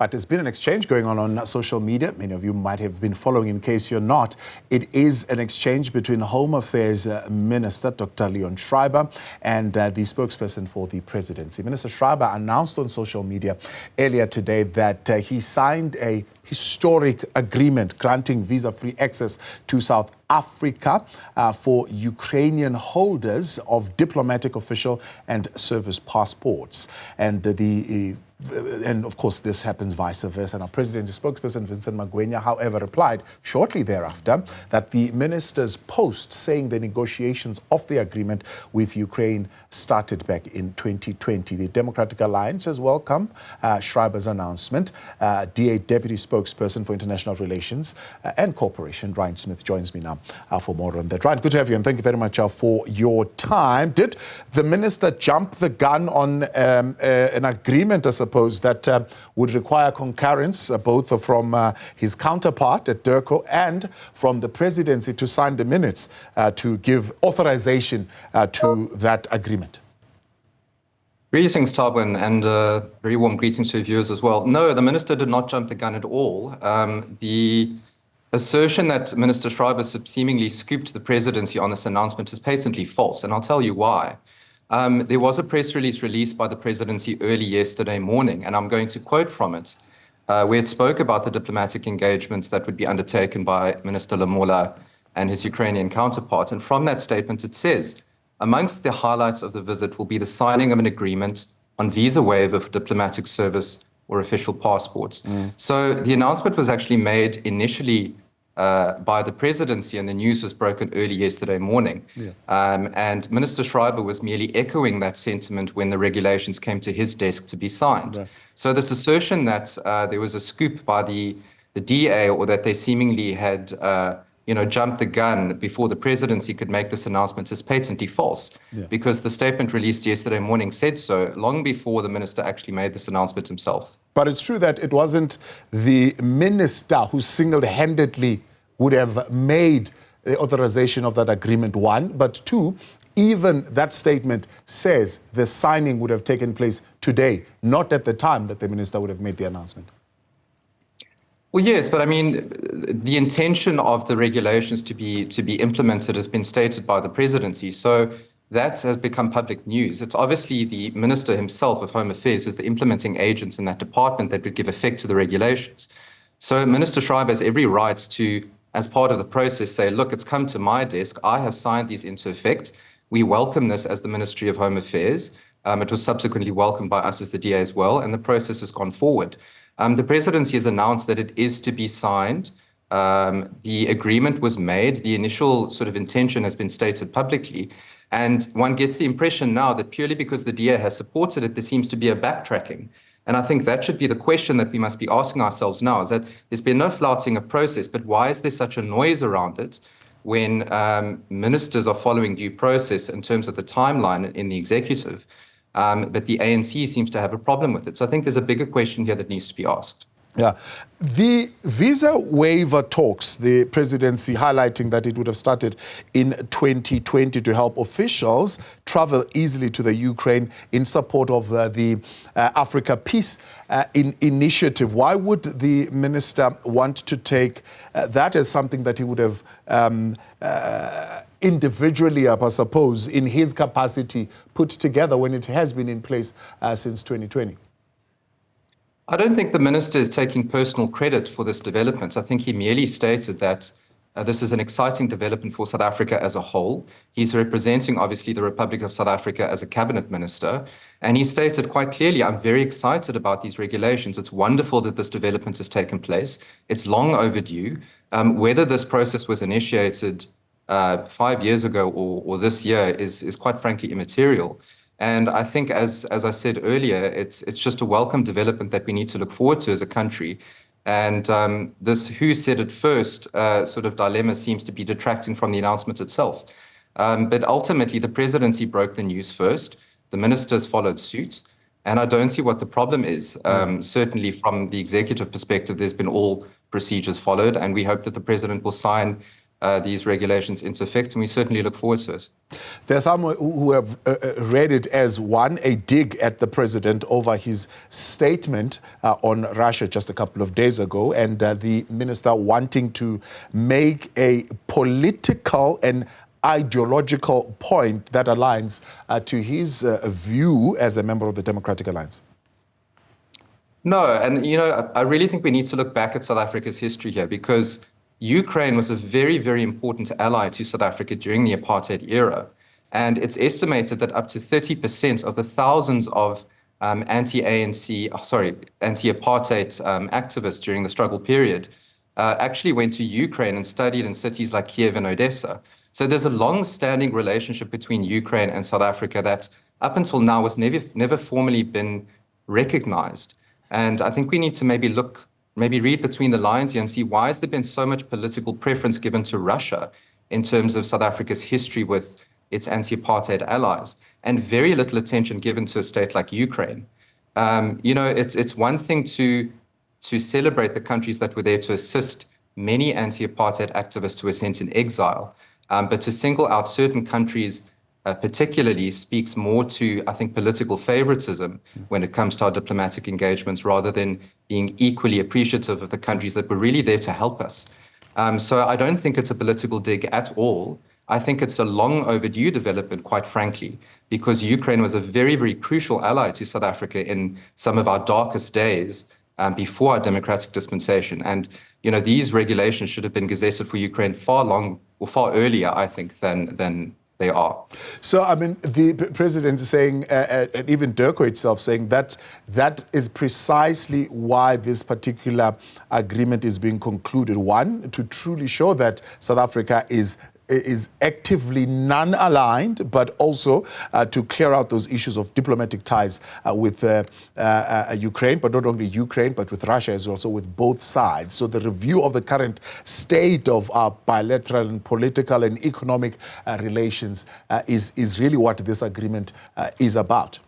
Right, there's been an exchange going on social media. Many of you might have been following. In case you're not, it is an exchange between Home Affairs Minister Dr. Leon Schreiber and the spokesperson for the presidency. Minister Schreiber announced on social media earlier today that he signed a historic agreement granting visa-free access to South Africa for Ukrainian holders of diplomatic, official and service passports. And of course, this happens vice versa. And our president's spokesperson, Vincent Magwenya, however, replied shortly thereafter that the minister's post saying the negotiations of the agreement with Ukraine started back in 2020. The Democratic Alliance has welcomed Schreiber's announcement. DA Deputy Spokesperson for International Relations and Cooperation, Ryan Smith, joins me now for more on that. Ryan, good to have you, and thank you very much for your time. Did the minister jump the gun on an agreement, I suppose, that would require concurrence both from his counterpart at DIRCO and from the presidency to sign the minutes to give authorization to that agreement? Greetings, Tobin, and very warm greetings to your viewers as well. No, the minister did not jump the gun at all. The assertion that Minister Schreiber seemingly scooped the presidency on this announcement is patently false, and I'll tell you why. There was a press release released by the presidency early yesterday morning, and I'm going to quote from it, where it spoke about the diplomatic engagements that would be undertaken by Minister Lamola and his Ukrainian counterparts. And from that statement, it says, amongst the highlights of the visit will be the signing of an agreement on visa waiver for diplomatic service or official passports. So the announcement was actually made initially by the presidency, and the news was broken early yesterday morning. And Minister Schreiber was merely echoing that sentiment when the regulations came to his desk to be signed. Right. So this assertion that there was a scoop by the DA, or that they seemingly had jumped the gun before the presidency could make this announcement, is patently false, because the statement released yesterday morning said so long before the minister actually made this announcement himself. But it's true that it wasn't the minister who single-handedly would have made the authorization of that agreement, one, but two, even that statement says the signing would have taken place today, not at the time that the minister would have made the announcement. Well, yes, but I mean, the intention of the regulations to be implemented has been stated by the presidency, so that has become public news. It's obviously the minister himself of Home Affairs who's the implementing agents in that department that would give effect to the regulations. So Minister Schreiber has every right to, as part of the process, say, look, it's come to my desk, I have signed these into effect. We welcome this as the Ministry of Home Affairs. It was subsequently welcomed by us as the DA as well, and the process has gone forward. The presidency has announced that it is to be signed. The agreement was made. The initial sort of intention has been stated publicly. And one gets the impression now that purely because the DA has supported it, there seems to be a backtracking. And I think that should be the question that we must be asking ourselves now, is that there's been no flouting of process, but why is there such a noise around it when ministers are following due process in terms of the timeline in the executive? But the ANC seems to have a problem with it. So I think there's a bigger question here that needs to be asked. Yeah. The visa waiver talks, the presidency highlighting that it would have started in 2020 to help officials travel easily to the Ukraine in support of the Africa Peace Initiative. Why would the minister want to take that as something that he would have individually, I suppose, in his capacity, put together when it has been in place since 2020? I don't think the minister is taking personal credit for this development. I think he merely stated that this is an exciting development for South Africa as a whole. He's representing, obviously, the Republic of South Africa as a cabinet minister. And he stated quite clearly, I'm very excited about these regulations. It's wonderful that this development has taken place. It's long overdue. Whether this process was initiated 5 years ago or this year is quite frankly immaterial. And I think, as I said earlier, it's just a welcome development that we need to look forward to as a country. And this who said it first sort of dilemma seems to be detracting from the announcement itself. But ultimately, the presidency broke the news first. The ministers followed suit. And I don't see what the problem is. Certainly from the executive perspective, there's been all procedures followed. And we hope that the president will sign these regulations into effect, and we certainly look forward to it. There are some who have read it as, one, a dig at the president over his statement on Russia just a couple of days ago, and the minister wanting to make a political and ideological point that aligns to his view as a member of the Democratic Alliance. No, and I really think we need to look back at South Africa's history here, because Ukraine was a very, very important ally to South Africa during the apartheid era. And it's estimated that up to 30% of the thousands of anti-apartheid activists during the struggle period actually went to Ukraine and studied in cities like Kiev and Odessa. So there's a long-standing relationship between Ukraine and South Africa that up until now was never formally been recognized. And I think we need to maybe read between the lines here and see, why has there been so much political preference given to Russia in terms of South Africa's history with its anti-apartheid allies, and very little attention given to a state like Ukraine. It's one thing to celebrate the countries that were there to assist many anti-apartheid activists who were sent in exile, but to single out certain countries particularly speaks more to, I think, political favoritism when it comes to our diplomatic engagements, rather than being equally appreciative of the countries that were really there to help us. So I don't think it's a political dig at all. I think it's a long overdue development, quite frankly, because Ukraine was a very, very crucial ally to South Africa in some of our darkest days before our democratic dispensation. And, these regulations should have been gazetted for Ukraine far earlier, I think, than they are. So, the president is saying, and even DIRCO itself saying, that is precisely why this particular agreement is being concluded. One, to truly show that South Africa is actively non-aligned, but also to clear out those issues of diplomatic ties with Ukraine, but not only Ukraine, but with Russia as well, so with both sides. So the review of the current state of our bilateral and political and economic relations is really what this agreement is about.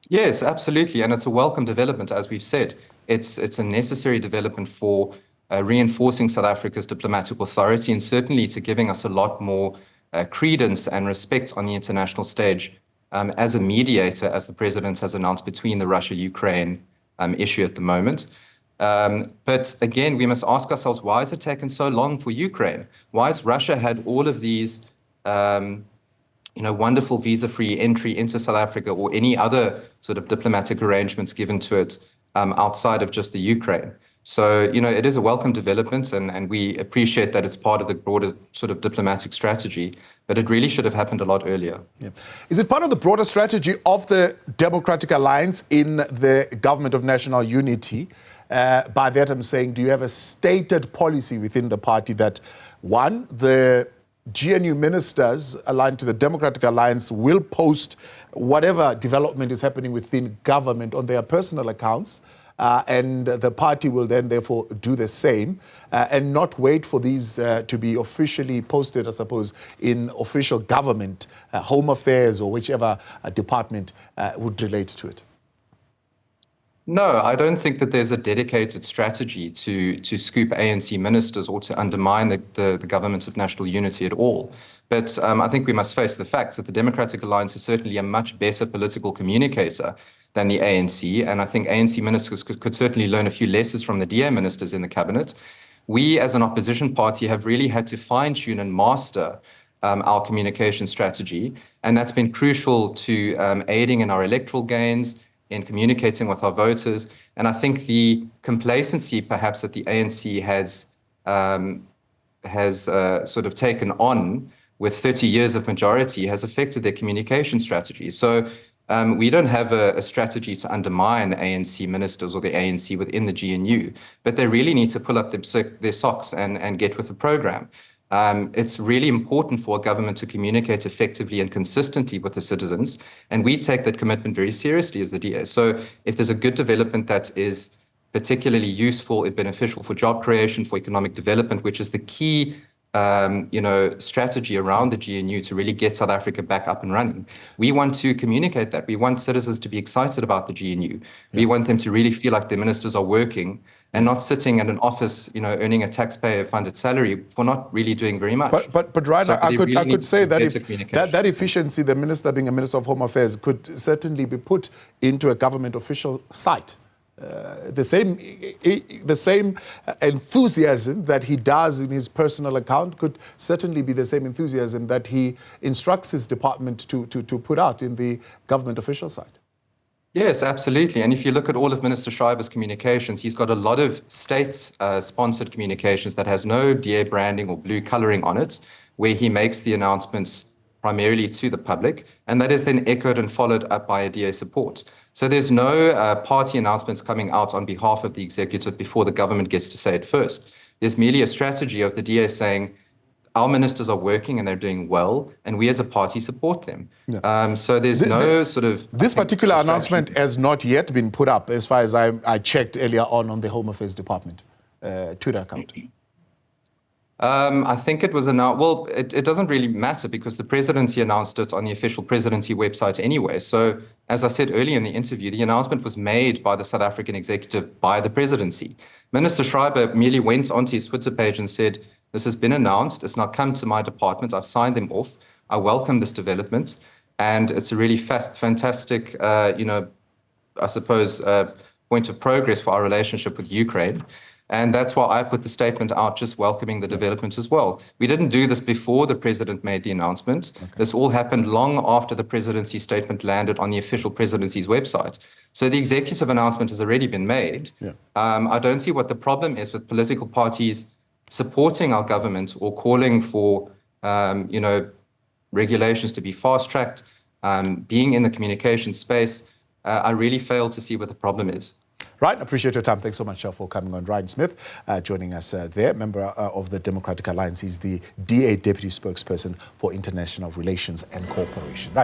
Yes, absolutely. And it's a welcome development, as we've said. It's a necessary development for reinforcing South Africa's diplomatic authority, and certainly to giving us a lot more credence and respect on the international stage as a mediator, as the president has announced, between the Russia-Ukraine issue at the moment. But again, we must ask ourselves, why has it taken so long for Ukraine? Why has Russia had all of these wonderful visa-free entry into South Africa, or any other sort of diplomatic arrangements given to it outside of just the Ukraine? So, it is a welcome development, and we appreciate that it's part of the broader sort of diplomatic strategy, but it really should have happened a lot earlier. Yeah. Is it part of the broader strategy of the Democratic Alliance in the Government of National Unity? By that I'm saying, do you have a stated policy within the party that, one, the GNU ministers aligned to the Democratic Alliance will post whatever development is happening within government on their personal accounts, and the party will then therefore do the same and not wait for these to be officially posted, I suppose, in official government, Home Affairs or whichever department would relate to it? No, I don't think that there's a dedicated strategy to scoop ANC ministers or to undermine the government of national unity at all. But I think we must face the facts that the Democratic Alliance is certainly a much better political communicator than the ANC. And I think ANC ministers could certainly learn a few lessons from the DA ministers in the cabinet. We, as an opposition party, have really had to fine-tune and master our communication strategy. And that's been crucial to aiding in our electoral gains, in communicating with our voters. And I think the complacency perhaps that the ANC has sort of taken on with 30 years of majority has affected their communication strategy. So we don't have a strategy to undermine ANC ministers or the ANC within the GNU, but they really need to pull up their socks and get with the program. It's really important for a government to communicate effectively and consistently with the citizens, and we take that commitment very seriously as the DA. So if there's a good development that is particularly useful and beneficial for job creation, for economic development, which is the key strategy around the GNU to really get South Africa back up and running. We want to communicate that. We want citizens to be excited about the GNU. We want them to really feel like their ministers are working and not sitting at an office, earning a taxpayer-funded salary for not really doing very much. But Ryan, So I could say that that if efficiency, the minister being a minister of Home Affairs, could certainly be put into a government official site. The same enthusiasm that he does in his personal account could certainly be the same enthusiasm that he instructs his department to put out in the government official site. Yes, absolutely. And if you look at all of Minister Schreiber's communications, he's got a lot of state-sponsored communications that has no DA branding or blue coloring on it, where he makes the announcements primarily to the public, and that is then echoed and followed up by a DA support. So there's no party announcements coming out on behalf of the executive before the government gets to say it first. There's merely a strategy of the DA saying, our ministers are working and they're doing well, and we as a party support them. Yeah. So there's This particular announcement has not yet been put up, as far as I checked earlier on the Home Affairs Department Twitter account. I think it was announced. Well, it doesn't really matter because the presidency announced it on the official presidency website anyway. So, as I said earlier in the interview, the announcement was made by the South African executive by the presidency. Minister Schreiber merely went onto his Twitter page and said, "This has been announced. It's now come to my department. I've signed them off. I welcome this development, and it's a really fantastic, I suppose, point of progress for our relationship with Ukraine." And that's why I put the statement out, just welcoming the development as well. We didn't do this before the president made the announcement. Okay. This all happened long after the presidency statement landed on the official presidency's website. So the executive announcement has already been made. Yeah. I don't see what the problem is with political parties supporting our government or calling for, regulations to be fast-tracked, being in the communication space. I really fail to see what the problem is. Right, appreciate your time. Thanks so much for coming on. Ryan Smith joining us there, member of the Democratic Alliance. He's the DA Deputy Spokesperson for International Relations and Cooperation. Right.